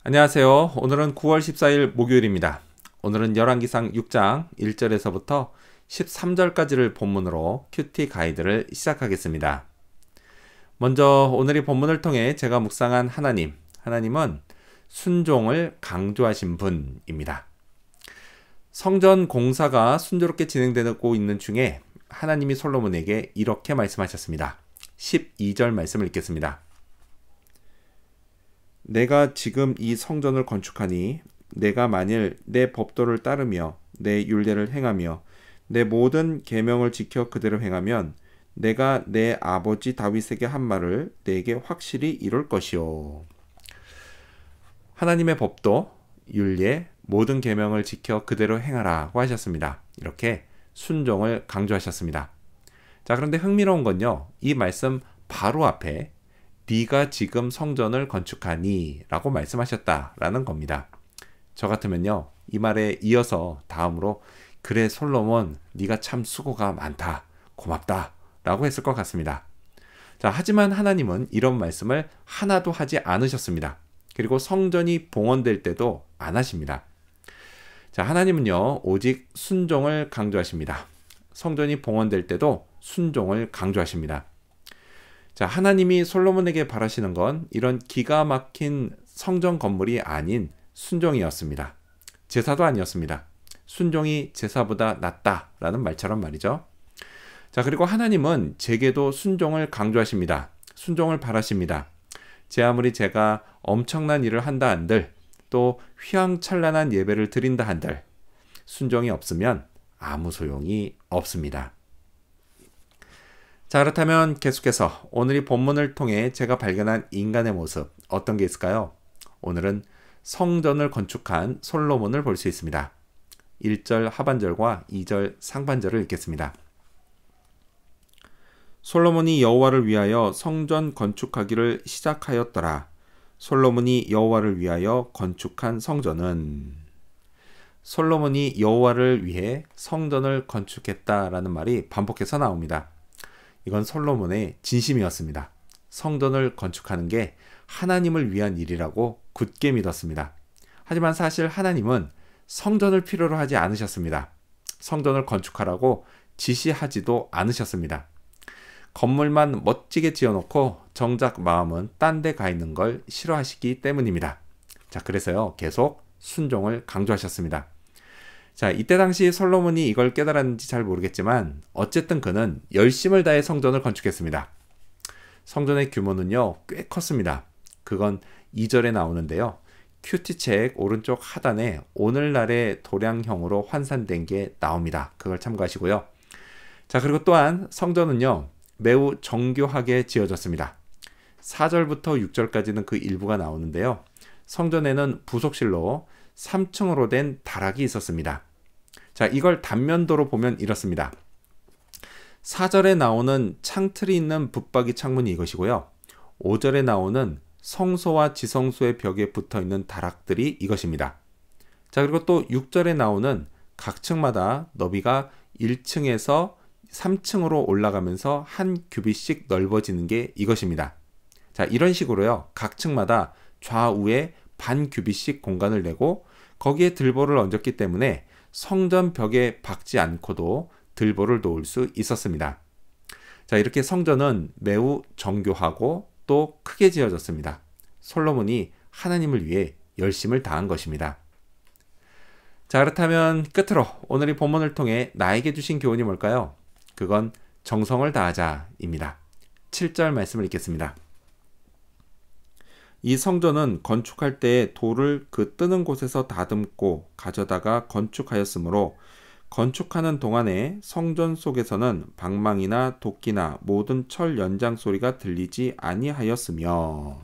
안녕하세요. 오늘은 9월 14일 목요일입니다. 오늘은 열왕기상 6장 1절에서부터 13절까지를 본문으로 큐티 가이드를 시작하겠습니다. 먼저 오늘 이 본문을 통해 제가 묵상한 하나님은 순종을 강조하신 분입니다. 성전 공사가 순조롭게 진행되고 있는 중에 하나님이 솔로몬에게 이렇게 말씀하셨습니다. 12절 말씀을 읽겠습니다. 내가 지금 이 성전을 건축하니 내가 만일 내 법도를 따르며 내 율례를 행하며 내 모든 계명을 지켜 그대로 행하면 내가 내 아버지 다윗에게 한 말을 내게 확실히 이룰 것이요. 하나님의 법도, 율례, 모든 계명을 지켜 그대로 행하라고 하셨습니다. 이렇게 순종을 강조하셨습니다. 자, 그런데 흥미로운 건요, 이 말씀 바로 앞에 네가 지금 성전을 건축하니 라고 말씀하셨다라는 겁니다. 저 같으면요, 이 말에 이어서 다음으로 그래 솔로몬 네가 참 수고가 많다, 고맙다 라고 했을 것 같습니다. 자, 하지만 하나님은 이런 말씀을 하나도 하지 않으셨습니다. 그리고 성전이 봉헌될 때도 안 하십니다. 자, 하나님은요 오직 순종을 강조하십니다. 성전이 봉헌될 때도 순종을 강조하십니다. 자, 하나님이 솔로몬에게 바라시는 건 이런 기가 막힌 성전 건물이 아닌 순종이었습니다. 제사도 아니었습니다. 순종이 제사보다 낫다라는 말처럼 말이죠. 자, 그리고 하나님은 제게도 순종을 강조하십니다. 순종을 바라십니다. 제 아무리 제가 엄청난 일을 한다 한들, 또 휘황찬란한 예배를 드린다 한들 순종이 없으면 아무 소용이 없습니다. 자, 그렇다면 계속해서 오늘 이 본문을 통해 제가 발견한 인간의 모습 어떤 게 있을까요? 오늘은 성전을 건축한 솔로몬을 볼 수 있습니다. 1절 하반절과 2절 상반절을 읽겠습니다. 솔로몬이 여호와를 위하여 성전 건축하기를 시작하였더라. 솔로몬이 여호와를 위하여 건축한 성전은, 솔로몬이 여호와를 위해 성전을 건축했다라는 말이 반복해서 나옵니다. 이건 솔로몬의 진심이었습니다. 성전을 건축하는 게 하나님을 위한 일이라고 굳게 믿었습니다. 하지만 사실 하나님은 성전을 필요로 하지 않으셨습니다. 성전을 건축하라고 지시하지도 않으셨습니다. 건물만 멋지게 지어놓고 정작 마음은 딴 데 가 있는 걸 싫어하시기 때문입니다. 자, 그래서요 계속 순종을 강조하셨습니다. 자, 이때 당시 솔로몬이 이걸 깨달았는지 잘 모르겠지만 어쨌든 그는 열심을 다해 성전을 건축했습니다. 성전의 규모는요 꽤 컸습니다. 그건 2절에 나오는데요. 큐티책 오른쪽 하단에 오늘날의 도량형으로 환산된 게 나옵니다. 그걸 참고하시고요. 자, 그리고 또한 성전은요 매우 정교하게 지어졌습니다. 4절부터 6절까지는 그 일부가 나오는데요. 성전에는 부속실로 3층으로 된 다락이 있었습니다. 자, 이걸 단면도로 보면 이렇습니다. 4절에 나오는 창틀이 있는 붙박이 창문이 이것이고요. 5절에 나오는 성소와 지성소의 벽에 붙어있는 다락들이 이것입니다. 자, 그리고 또 6절에 나오는 각 층마다 너비가 1층에서 3층으로 올라가면서 한 규빗씩 넓어지는 게 이것입니다. 자, 이런 식으로요 각 층마다 좌우에 반 규빗씩 공간을 내고 거기에 들보를 얹었기 때문에 성전 벽에 박지 않고도 들보를 놓을 수 있었습니다. 자, 이렇게 성전은 매우 정교하고 또 크게 지어졌습니다. 솔로몬이 하나님을 위해 열심을 다한 것입니다. 자, 그렇다면 끝으로 오늘 이 본문을 통해 나에게 주신 교훈이 뭘까요? 그건 정성을 다하자입니다. 7절 말씀을 읽겠습니다. 이 성전은 건축할 때에 돌을 그 뜨는 곳에서 다듬고 가져다가 건축하였으므로 건축하는 동안에 성전 속에서는 방망이나 도끼나 모든 철 연장 소리가 들리지 아니하였으며,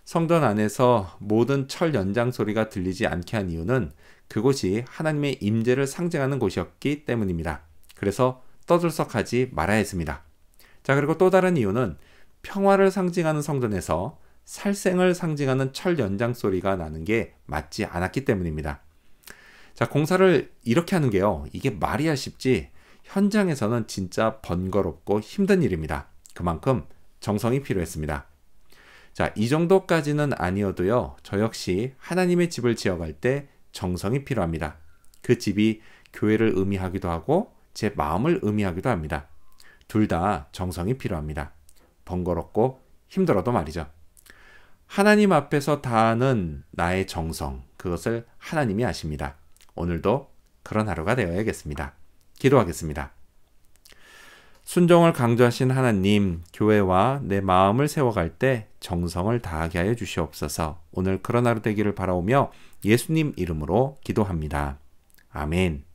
성전 안에서 모든 철 연장 소리가 들리지 않게 한 이유는 그곳이 하나님의 임재를 상징하는 곳이었기 때문입니다. 그래서 떠들썩하지 말아야 했습니다. 자, 그리고 또 다른 이유는 평화를 상징하는 성전에서 살생을 상징하는 철 연장 소리가 나는 게 맞지 않았기 때문입니다. 자, 공사를 이렇게 하는 게요, 이게 말이야 쉽지 현장에서는 진짜 번거롭고 힘든 일입니다. 그만큼 정성이 필요했습니다. 자, 이 정도까지는 아니어도요. 저 역시 하나님의 집을 지어갈 때 정성이 필요합니다. 그 집이 교회를 의미하기도 하고 제 마음을 의미하기도 합니다. 둘 다 정성이 필요합니다. 번거롭고 힘들어도 말이죠. 하나님 앞에서 다하는 나의 정성, 그것을 하나님이 아십니다. 오늘도 그런 하루가 되어야겠습니다. 기도하겠습니다. 순종을 강조하신 하나님, 교회와 내 마음을 세워갈 때 정성을 다하게 하여 주시옵소서. 오늘 그런 하루 되기를 바라오며 예수님 이름으로 기도합니다. 아멘.